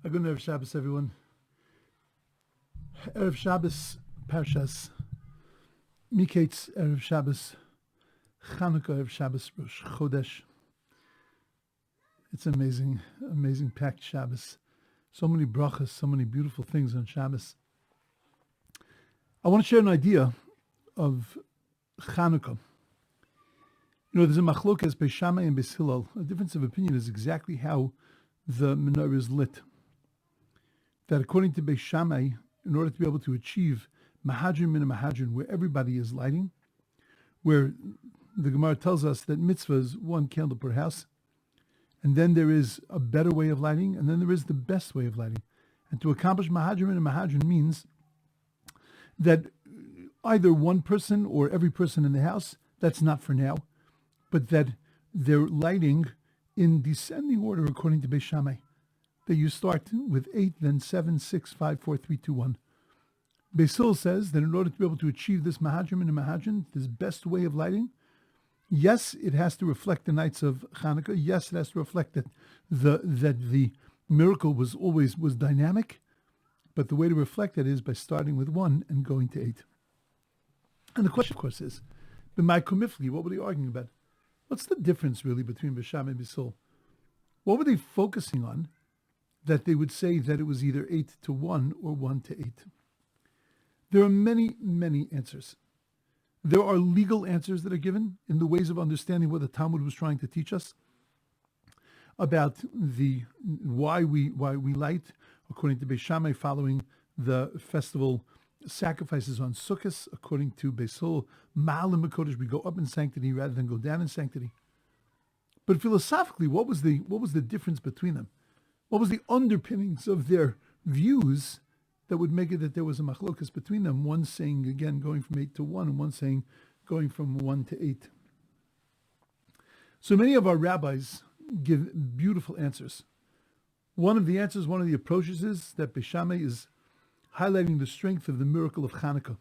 A good Erev Shabbos, everyone. Erev Shabbos, Parshas, Miketz, Erev Shabbos, Chanukah, Erev Shabbos, Rosh Chodesh. It's amazing, amazing packed Shabbos. So many brachas, so many beautiful things on Shabbos. I want to share an idea of Chanukah. You know, there's a Machlokes Beis Shammai and Beis Hillel. A difference of opinion is exactly how the menorah is lit. That according to Beis Shammai, in order to be able to achieve Mahadrin min Mahadrin, where everybody is lighting, where the Gemara tells us that mitzvah is one candle per house, and then there is a better way of lighting, and then there is the best way of lighting. And to accomplish Mahadrin min Mahadrin means that either one person or every person in the house, that's not for now, but that they're lighting in descending order according to Beis Shammai. That you start with 8, then 7, 6, 5, 4, 3, 2, 1. Beis Hillel says that in order to be able to achieve this Mahadrin and Mahadrin, this best way of lighting, yes, it has to reflect the nights of Chanukah. Yes, it has to reflect that the miracle was dynamic, but the way to reflect that is by starting with 1 and going to 8. And the question, of course, is, b'mai kumifli, what were they arguing about? What's the difference really between Beis Shammai and Beis Hillel? What were they focusing on that they would say that it was either 8 to 1 or 1 to 8? There are many, many answers. There are legal answers that are given in the ways of understanding what the Talmud was trying to teach us about the why we light, according to Beis Shammai, following the festival sacrifices on Sukkot. According to Beis Hillel, Ma'alim HaKodesh, we go up in sanctity rather than go down in sanctity. But philosophically, what was the difference between them? What was the underpinnings of their views that would make it that there was a machlokes between them? One saying, again, going from 8 to 1, and one saying going from 1 to 8. So many of our rabbis give beautiful answers. One of the answers, one of the approaches is that Beis Shammai is highlighting the strength of the miracle of Chanukah.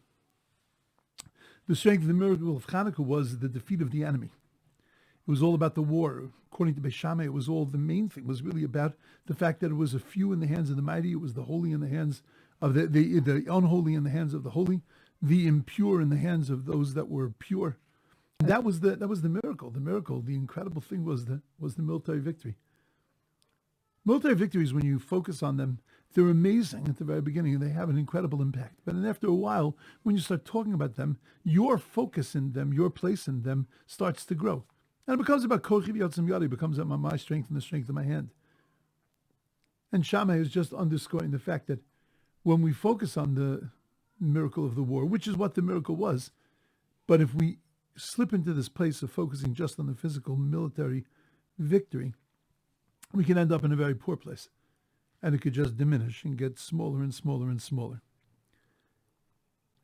The strength of the miracle of Chanukah was the defeat of the enemy. It was all about the war. According to Beis Shammai, it was all, the main thing was really about the fact that it was a few in the hands of the mighty, it was the holy in the hands of the unholy in the hands of the holy, the impure in the hands of those that were pure. And that was the miracle. The miracle, the incredible thing was the military victory. Military victories, when you focus on them, they're amazing at the very beginning, and they have an incredible impact. But then after a while, when you start talking about them, your focus in them, your place in them, starts to grow. And it becomes about kochi v'yotzim yadi, it becomes about my strength and the strength of my hand. And Shammai is just underscoring the fact that when we focus on the miracle of the war, which is what the miracle was, but if we slip into this place of focusing just on the physical military victory, we can end up in a very poor place. And it could just diminish and get smaller and smaller and smaller.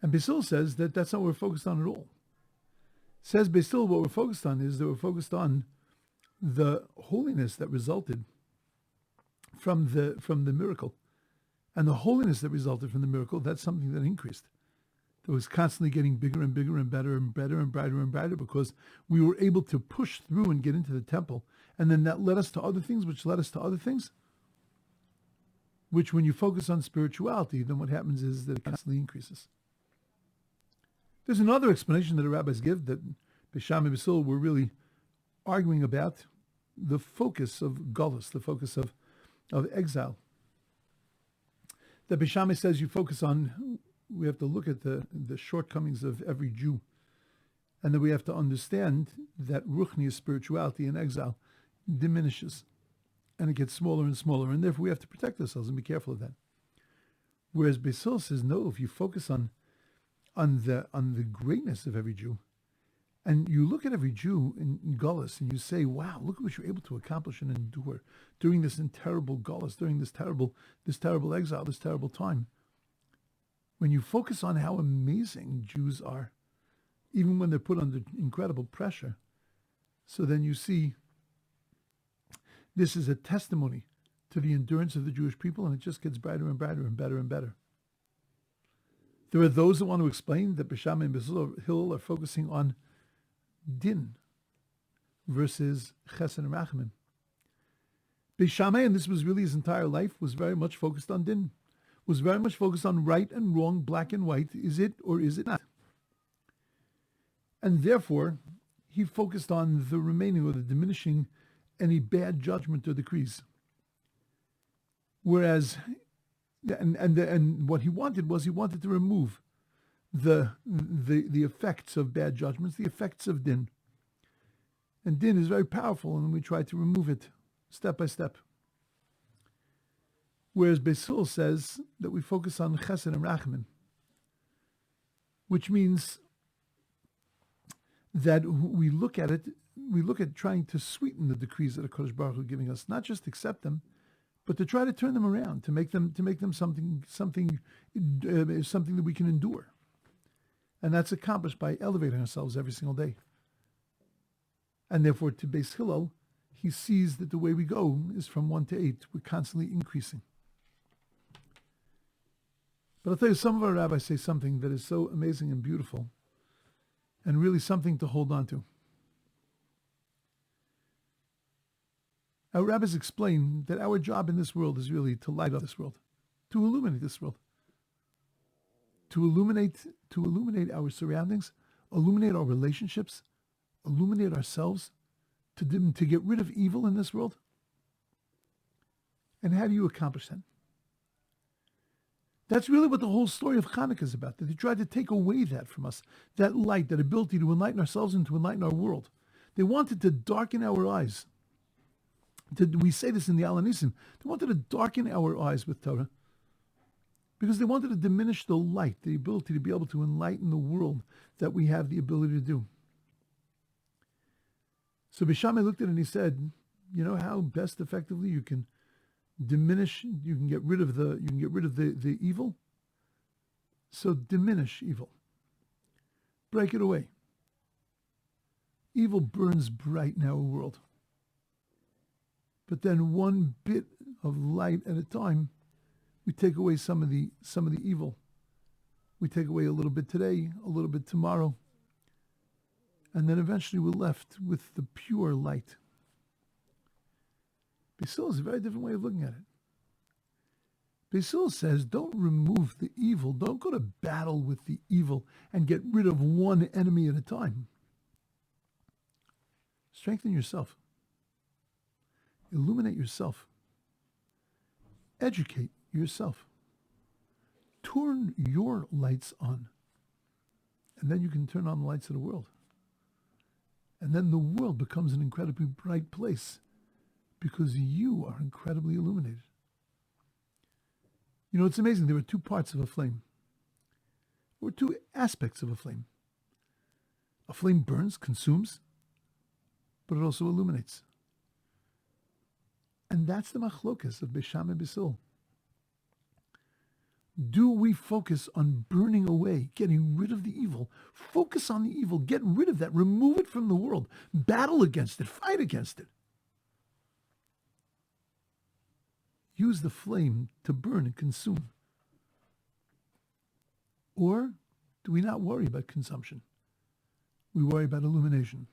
And Beis Hillel says that that's not what we're focused on at all. Says Beis Hillel, what we're focused on is that we're focused on the holiness that resulted from the miracle. And the holiness that resulted from the miracle, that's something that increased. That was constantly getting bigger and bigger and better and better and brighter and brighter, because we were able to push through and get into the temple. And then that led us to other things, which led us to other things, which when you focus on spirituality, then what happens is that it constantly increases. There's another explanation that the rabbis give, that Beis Shammai and Beis Hillel were really arguing about the focus of galus, the focus of exile. That Beis Shammai says you focus on, we have to look at the shortcomings of every Jew, and that we have to understand that ruchnius, spirituality, in exile diminishes, and it gets smaller and smaller, and therefore we have to protect ourselves and be careful of that. Whereas Beis Hillel says, no, if you focus on the greatness of every Jew, and you look at every Jew in galus, and you say, wow, look at what you're able to accomplish and endure during this terrible galus, during this terrible exile, this terrible time. When you focus on how amazing Jews are, even when they're put under incredible pressure, so then you see this is a testimony to the endurance of the Jewish people, and it just gets brighter and brighter and better and better. There are those that want to explain that Beis Shammai and Beis Hillel are focusing on din versus chesed and rachamim. Beis Shammai, and this was really his entire life, was very much focused on din, was very much focused on right and wrong, black and white. Is it or is it not? And therefore, he focused on the remaining or the diminishing any bad judgment or decrees. Whereas, and what he wanted to remove the effects of bad judgments, the effects of din. And din is very powerful, and we try to remove it step by step. Whereas Beis Hillel says that we focus on chesed and rachamim, which means that we look at trying to sweeten the decrees that HaKadosh Baruch Hu is giving us, not just accept them, but to try to turn them around, to make them something that we can endure. And that's accomplished by elevating ourselves every single day. And therefore, to Beis Hillel, he sees that the way we go is from 1 to 8. We're constantly increasing. But I'll tell you, some of our rabbis say something that is so amazing and beautiful, and really something to hold on to. Our rabbis explain that our job in this world is really to light up this world, to illuminate this world, to illuminate our surroundings, illuminate our relationships, illuminate ourselves, to get rid of evil in this world. And how do you accomplish that? That's really what the whole story of Chanukah is about, that they tried to take away that from us, that light, that ability to enlighten ourselves and to enlighten our world. They wanted to darken our eyes. We say this in the Al Hanisim. They wanted to darken our eyes with Torah because they wanted to diminish the light, the ability to be able to enlighten the world that we have the ability to do. So Beis Shammai looked at it and he said, you know how best effectively you can diminish, you can get rid of the evil? So diminish evil. Break it away. Evil burns bright in our world. But then one bit of light at a time, we take away some of the evil. We take away a little bit today, a little bit tomorrow. And then eventually we're left with the pure light. Beis Hillel is a very different way of looking at it. Beis Hillel says, don't remove the evil. Don't go to battle with the evil and get rid of one enemy at a time. Strengthen yourself. Illuminate yourself. Educate yourself. Turn your lights on. And then you can turn on the lights of the world. And then the world becomes an incredibly bright place because you are incredibly illuminated. You know, it's amazing. There are two parts of a flame, or two aspects of a flame. A flame burns, consumes, but it also illuminates. And that's the Machlokes of Beis Shammai and Beis Hillel. Do we focus on burning away, getting rid of the evil? Focus on the evil, get rid of that, remove it from the world, battle against it, fight against it. Use the flame to burn and consume. Or do we not worry about consumption? We worry about illumination.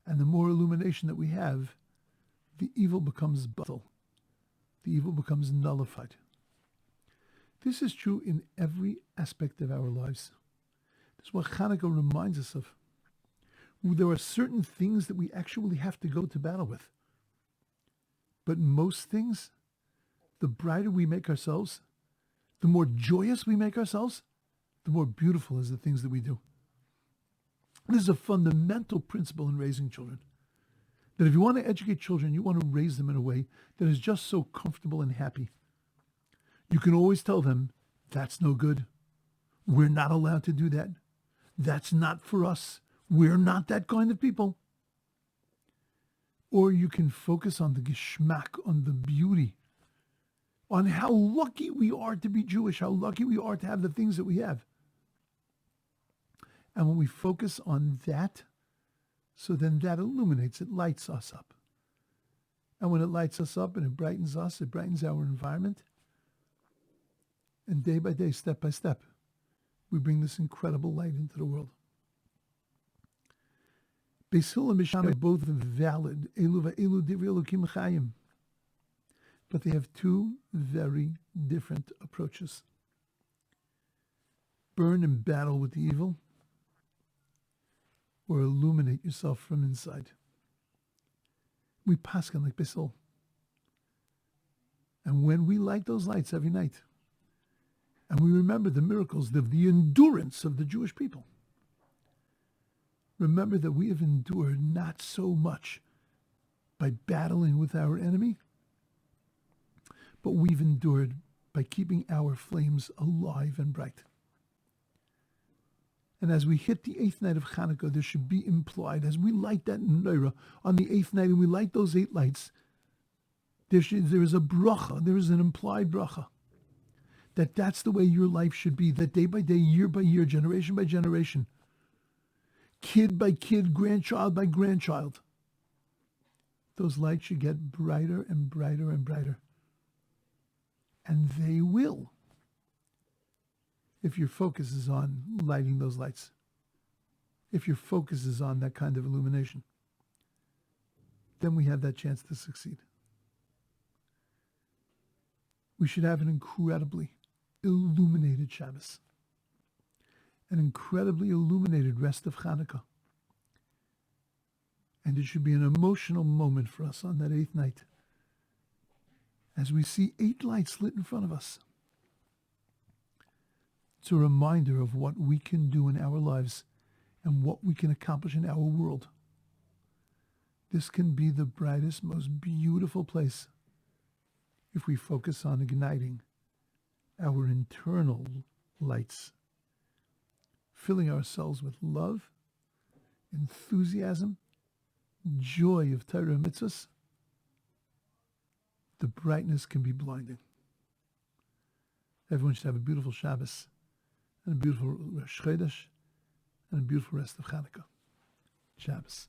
And the more illumination that we have, the evil becomes batal. The evil becomes nullified. This is true in every aspect of our lives. This is what Chanukah reminds us of. There are certain things that we actually have to go to battle with. But most things, the brighter we make ourselves, the more joyous we make ourselves, the more beautiful is the things that we do. This is a fundamental principle in raising children. That if you want to educate children, you want to raise them in a way that is just so comfortable and happy. You can always tell them, that's no good. We're not allowed to do that. That's not for us. We're not that kind of people. Or you can focus on the geschmack, on the beauty, on how lucky we are to be Jewish, how lucky we are to have the things that we have. And when we focus on that, so then that illuminates, it lights us up. And when it lights us up and it brightens us, it brightens our environment. And day by day, step by step, we bring this incredible light into the world. Beis Hillel and Beis Shammai are both valid. Elu va'elu divrei Elokim chayim. But they have two very different approaches. Burn and battle with the evil, or illuminate yourself from inside. We paskin like Beis. And when we light those lights every night, and we remember the miracles, the endurance of the Jewish people, remember that we have endured not so much by battling with our enemy, but we've endured by keeping our flames alive and bright. And as we hit the 8th night of Chanukah, there should be implied, as we light that menorah on the 8th night and we light those 8 lights, there is a bracha, there is an implied bracha, that's the way your life should be, that day by day, year by year, generation by generation, kid by kid, grandchild by grandchild, those lights should get brighter and brighter and brighter. And they will, if your focus is on lighting those lights, if your focus is on that kind of illumination, then we have that chance to succeed. We should have an incredibly illuminated Shabbos, an incredibly illuminated rest of Chanukah. And it should be an emotional moment for us on that 8th night, as we see 8 lights lit in front of us. It's a reminder of what we can do in our lives and what we can accomplish in our world. This can be the brightest, most beautiful place if we focus on igniting our internal lights, filling ourselves with love, enthusiasm, joy of Torah mitzvahs. The brightness can be blinding. Everyone should have a beautiful Shabbos, and a beautiful Rosh Chodesh, and a beautiful rest of Chanukah. Shabbos.